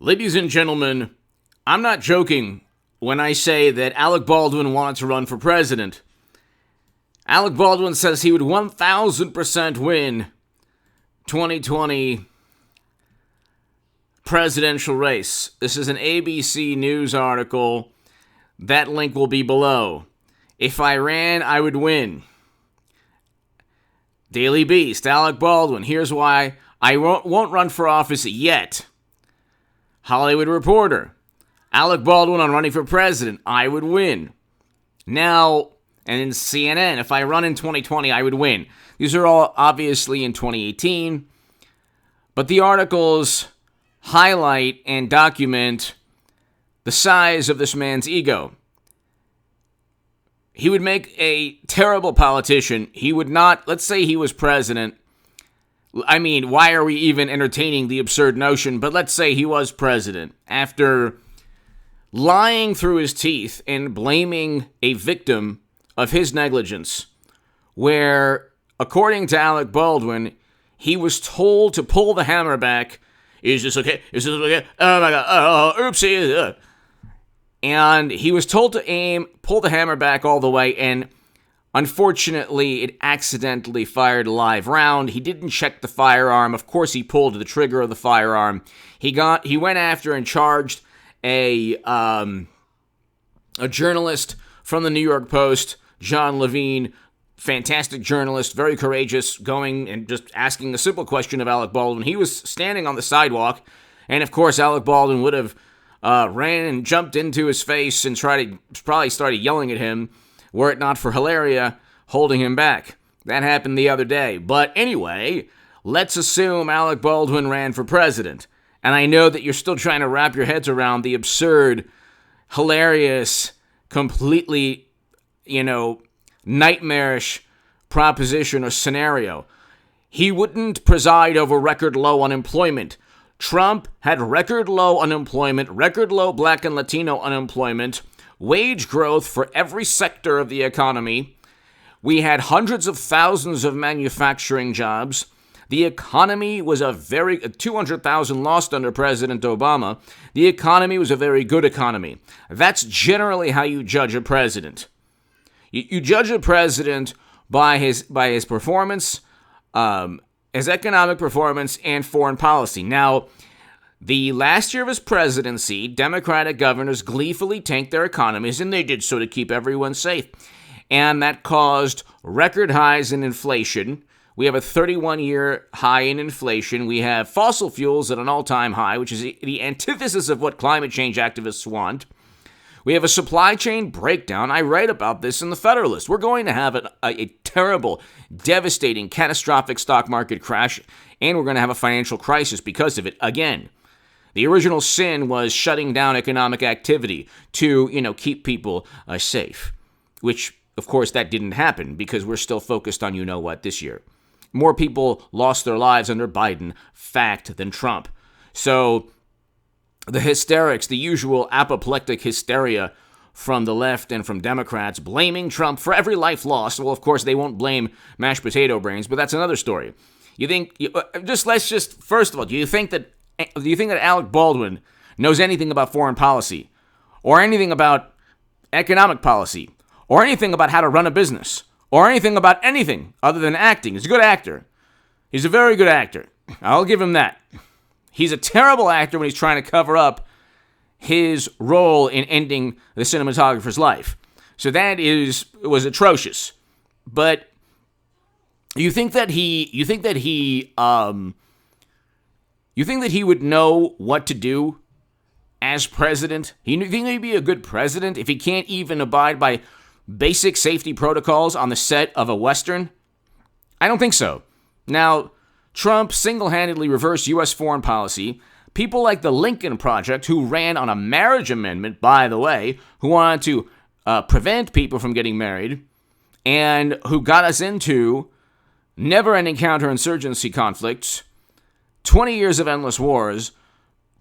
Ladies and gentlemen, I'm not joking when I say that Alec Baldwin wanted to run for president. Alec Baldwin says he would 1,000% win 2020 presidential race. This is an ABC News article. That link will be below. If I ran, I would win. Daily Beast, Alec Baldwin. Here's why I won't run for office yet. Hollywood Reporter, Alec Baldwin on running for president. I would win. Now, and in CNN, if I run in 2020, I would win. These are all obviously in 2018. But the articles highlight and document the size of this man's ego. He would make a terrible politician. He would not, let's say he was president. I mean, why are we even entertaining the absurd notion? But let's say he was president. After lying through his teeth and blaming a victim of his negligence, where, according to Alec Baldwin, he was told to pull the hammer back. Is this okay? Is this okay? Oh my God. Oh, oopsie. And he was told to pull the hammer back all the way, and unfortunately, it accidentally fired a live round. He didn't check the firearm. Of course, he pulled the trigger of the firearm. He went after and charged a journalist from the New York Post, John Levine, fantastic journalist, very courageous, going and just asking a simple question of Alec Baldwin. He was standing on the sidewalk, and of course, Alec Baldwin would have ran and jumped into his face and probably started yelling at him, were it not for Hilaria holding him back. That happened the other day. But anyway, let's assume Alec Baldwin ran for president. And I know that you're still trying to wrap your heads around the absurd, hilarious, completely, nightmarish proposition or scenario. He wouldn't preside over record low unemployment. Trump had record low unemployment, record low Black and Latino unemployment, wage growth for every sector of the economy. We had hundreds of thousands of manufacturing jobs. The economy was 200,000 lost under President Obama. The economy was a very good economy. That's generally how you judge a president. You judge a president by his performance, his economic performance, and foreign policy. Now, the last year of his presidency, Democratic governors gleefully tanked their economies, and they did so to keep everyone safe. And that caused record highs in inflation. We have a 31-year high in inflation. We have fossil fuels at an all-time high, which is the antithesis of what climate change activists want. We have a supply chain breakdown. I write about this in the Federalist. We're going to have a terrible, devastating, catastrophic stock market crash, and we're going to have a financial crisis because of it again. The original sin was shutting down economic activity to, keep people safe, which, of course, that didn't happen because we're still focused on you-know-what this year. More people lost their lives under Biden, fact, than Trump. So the hysterics, the usual apoplectic hysteria from the left and from Democrats, blaming Trump for every life lost. Well, of course, they won't blame mashed potato brains, but that's another story. First of all, do you think that Alec Baldwin knows anything about foreign policy, or anything about economic policy, or anything about how to run a business, or anything about anything other than acting? He's a good actor. He's a very good actor. I'll give him that. He's a terrible actor when he's trying to cover up his role in ending the cinematographer's life. So that was atrocious. But you think that he would know what to do as president? You think he'd be a good president if he can't even abide by basic safety protocols on the set of a Western? I don't think so. Now, Trump single-handedly reversed U.S. foreign policy. People like the Lincoln Project, who ran on a marriage amendment, by the way, who wanted to prevent people from getting married, and who got us into never-ending counterinsurgency conflicts, 20 years of endless wars.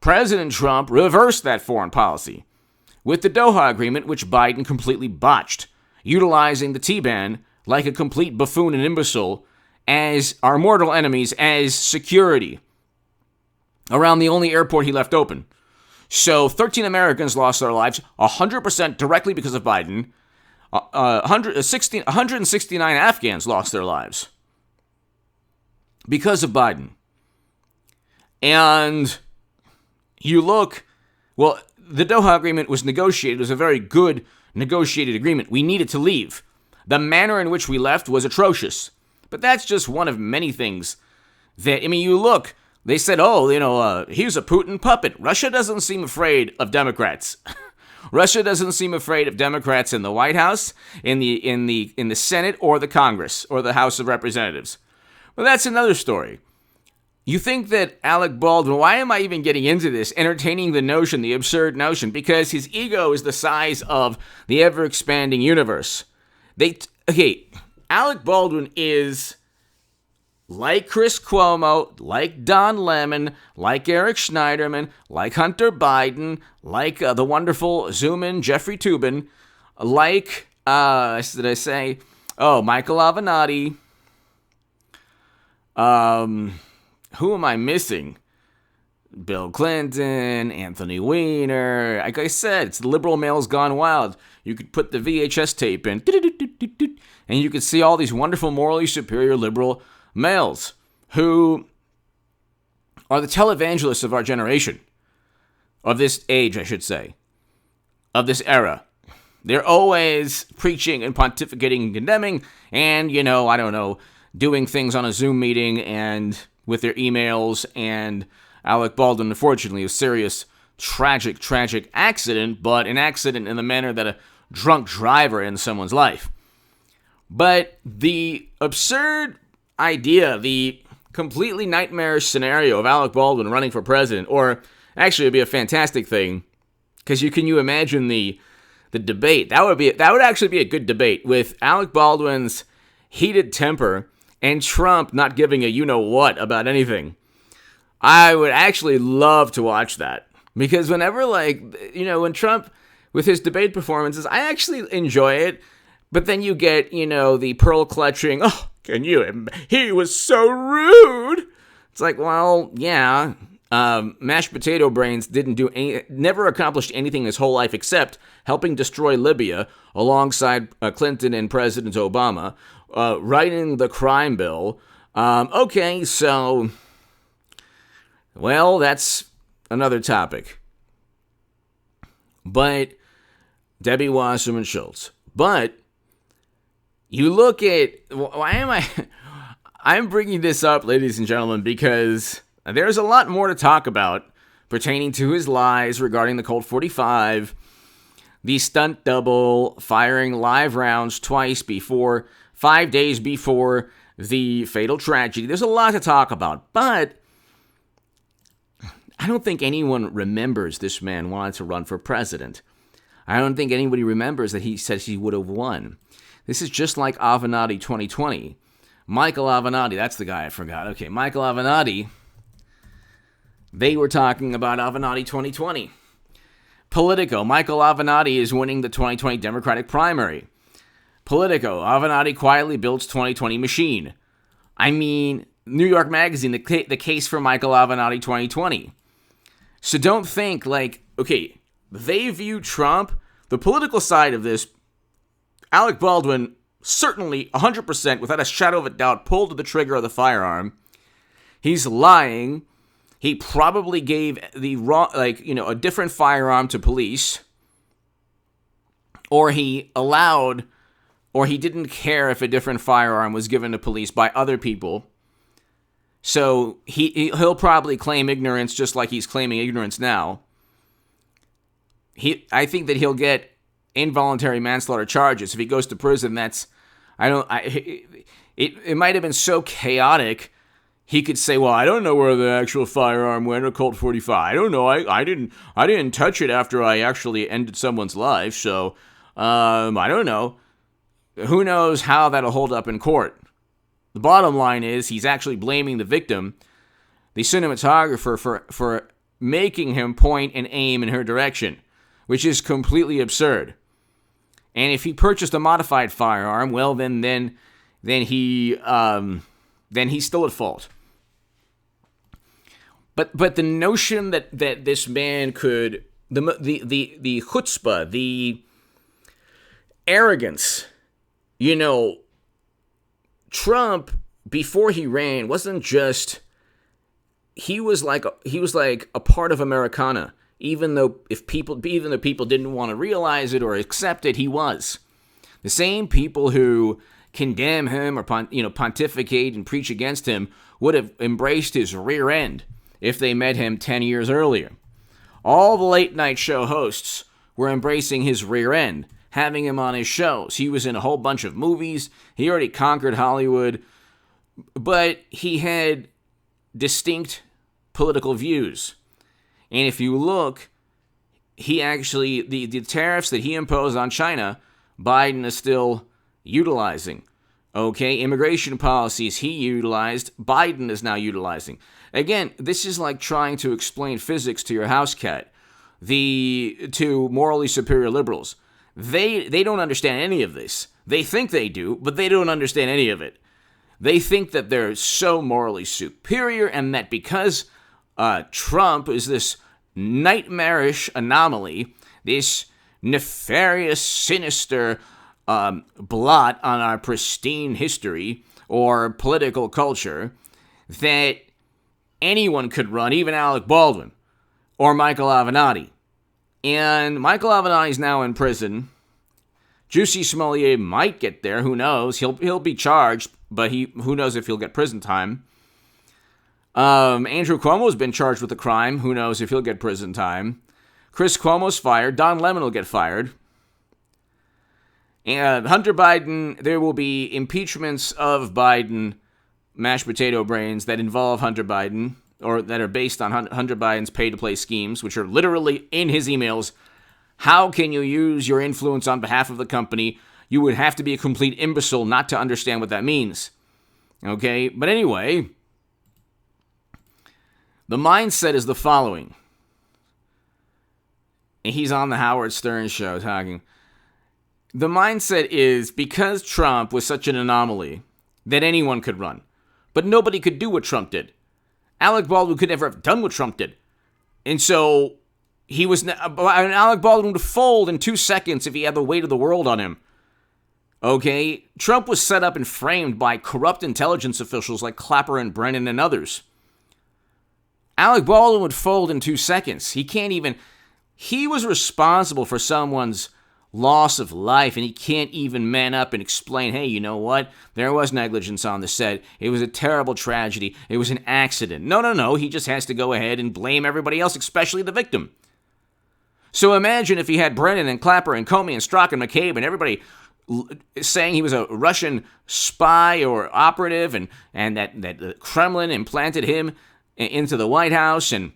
President Trump reversed that foreign policy with the Doha Agreement, which Biden completely botched, utilizing the T-ban like a complete buffoon and imbecile as our mortal enemies, as security around the only airport he left open. So 13 Americans lost their lives, 100% directly because of Biden. 169 Afghans lost their lives because of Biden. And you look, well, the Doha Agreement was negotiated. It was a very good negotiated agreement. We needed to leave. The manner in which we left was atrocious. But that's just one of many things that, you look, they said, he was a Putin puppet. Russia doesn't seem afraid of Democrats. Russia doesn't seem afraid of Democrats in the White House, in the Senate, or the Congress, or the House of Representatives. Well, that's another story. You think that Alec Baldwin, why am I even getting into this, entertaining the notion, the absurd notion? Because his ego is the size of the ever-expanding universe. Alec Baldwin is like Chris Cuomo, like Don Lemon, like Eric Schneiderman, like Hunter Biden, like the wonderful Zoom-in Jeffrey Toobin, like, Michael Avenatti. Who am I missing? Bill Clinton, Anthony Weiner. Like I said, it's the liberal males gone wild. You could put the VHS tape in, and you could see all these wonderful, morally superior liberal males who are the televangelists of our generation, of this age, I should say, of this era. They're always preaching and pontificating and condemning and, doing things on a Zoom meeting and with their emails. And Alec Baldwin, unfortunately, a serious, tragic accident, but an accident in the manner that a drunk driver ends someone's life. But the absurd idea, the completely nightmarish scenario of Alec Baldwin running for president, or actually it'd be a fantastic thing, because can you imagine the debate? That would actually be a good debate, with Alec Baldwin's heated temper and Trump not giving a you-know-what about anything. I would actually love to watch that. Because whenever, when Trump, with his debate performances, I actually enjoy it. But then you get, the pearl-clutching, he was so rude. It's like, well, yeah. Mashed potato brains never accomplished anything his whole life except helping destroy Libya alongside Clinton and President Obama, writing the crime bill. That's another topic. But Debbie Wasserman Schultz. But you look at, I'm bringing this up, ladies and gentlemen, because there's a lot more to talk about pertaining to his lies regarding the Colt 45, the stunt double firing live rounds twice 5 days before the fatal tragedy. There's a lot to talk about, but I don't think anyone remembers this man wanted to run for president. I don't think anybody remembers that he said he would have won. This is just like Avenatti 2020. Michael Avenatti, that's the guy I forgot. Okay, Michael Avenatti. They were talking about Avenatti 2020. Politico, Michael Avenatti is winning the 2020 Democratic primary. Politico, Avenatti quietly builds 2020 machine. New York Magazine, the case for Michael Avenatti 2020. So don't think they view Trump, the political side of this, Alec Baldwin certainly 100%, without a shadow of a doubt, pulled the trigger of the firearm. He's lying. He probably gave the wrong, a different firearm to police, or he didn't care if a different firearm was given to police by other people. So he'll probably claim ignorance just like he's claiming ignorance now. I think that he'll get involuntary manslaughter charges if he goes to prison. It might have been so chaotic. He could say, "Well, I don't know where the actual firearm went, a Colt 45. I don't know. I didn't touch it after I actually ended someone's life. So, I don't know." Who knows how that'll hold up in court? The bottom line is he's actually blaming the victim, the cinematographer, for making him point and aim in her direction, which is completely absurd. And if he purchased a modified firearm, well, then he's still at fault. But the notion that this man could, the chutzpah, the arrogance, Trump, before he ran, wasn't just, he was like a part of Americana, even though people didn't want to realize it or accept it. He was. The same people who condemn him or pontificate and preach against him would have embraced his rear end if they met him 10 years earlier. All the late night show hosts were embracing his rear end, having him on his shows. He was in a whole bunch of movies. He already conquered Hollywood, but he had distinct political views. And if you look, he actually, the tariffs that he imposed on China, Biden is still utilizing. Okay, immigration policies he utilized, Biden is now utilizing. Again, this is like trying to explain physics to your house cat, to morally superior liberals. They don't understand any of this. They think they do, but they don't understand any of it. They think that they're so morally superior, and that because Trump is this nightmarish anomaly, this nefarious, sinister blot on our pristine history or political culture, that anyone could run, even Alec Baldwin or Michael Avenatti. And Michael Avenatti is now in prison. Juicy Smollett might get there. Who knows? He'll be charged, but who knows if he'll get prison time. Andrew Cuomo's been charged with a crime. Who knows if he'll get prison time. Chris Cuomo's fired. Don Lemon will get fired. And Hunter Biden, there will be impeachments of Biden mashed potato brains that involve Hunter Biden, or that are based on Hunter Biden's pay-to-play schemes, which are literally in his emails. How can you use your influence on behalf of the company? You would have to be a complete imbecile not to understand what that means. Okay? But anyway, the mindset is the following. And he's on the Howard Stern show talking. The mindset is, because Trump was such an anomaly, that anyone could run. But nobody could do what Trump did. Alec Baldwin could never have done what Trump did. And so, Alec Baldwin would fold in 2 seconds if he had the weight of the world on him. Okay? Trump was set up and framed by corrupt intelligence officials like Clapper and Brennan and others. Alec Baldwin would fold in 2 seconds. He was responsible for someone's loss of life, and he can't even man up and explain, hey, you know what? There was negligence on the set. It was a terrible tragedy. It was an accident. No. He just has to go ahead and blame everybody else, especially the victim. So imagine if he had Brennan and Clapper and Comey and Strzok and McCabe and everybody saying he was a Russian spy or operative, and that the Kremlin implanted him into the White House and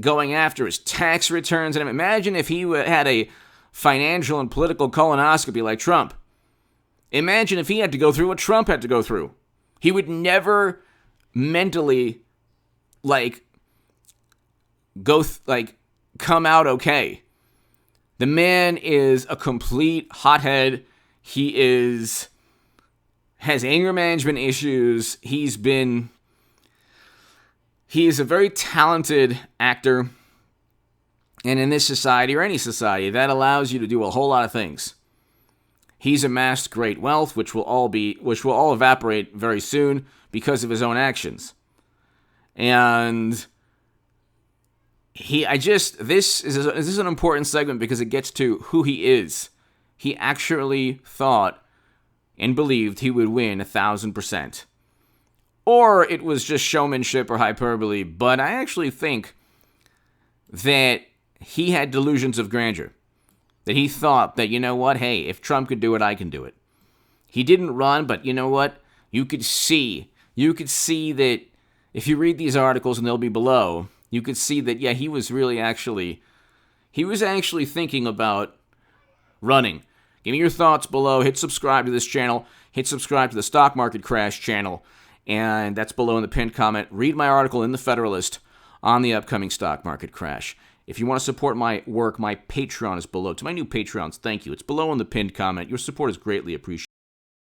going after his tax returns. And imagine if he had a financial and political colonoscopy like Trump. Imagine if he had to go through what Trump had to go through. He would never mentally come out okay. The man is a complete hothead. He has anger management issues. He is a very talented actor. And in this society, or any society, that allows you to do a whole lot of things. He's amassed great wealth, which will all evaporate very soon because of his own actions. And this is an important segment because it gets to who he is. He actually thought and believed he would win 1,000%. Or it was just showmanship or hyperbole, but I actually think that he had delusions of grandeur. That he thought that, you know what, hey, if Trump could do it, I can do it. He didn't run, but you know what? You could see that if you read these articles, and they'll be below, you could see that, yeah, he was actually thinking about running. Give me your thoughts below. Hit subscribe to this channel. Hit subscribe to the Stock Market Crash channel. And that's below in the pinned comment. Read my article in the Federalist on the upcoming stock market crash. If you want to support my work, my Patreon is below. To my new Patreons, thank you. It's below in the pinned comment. Your support is greatly appreciated.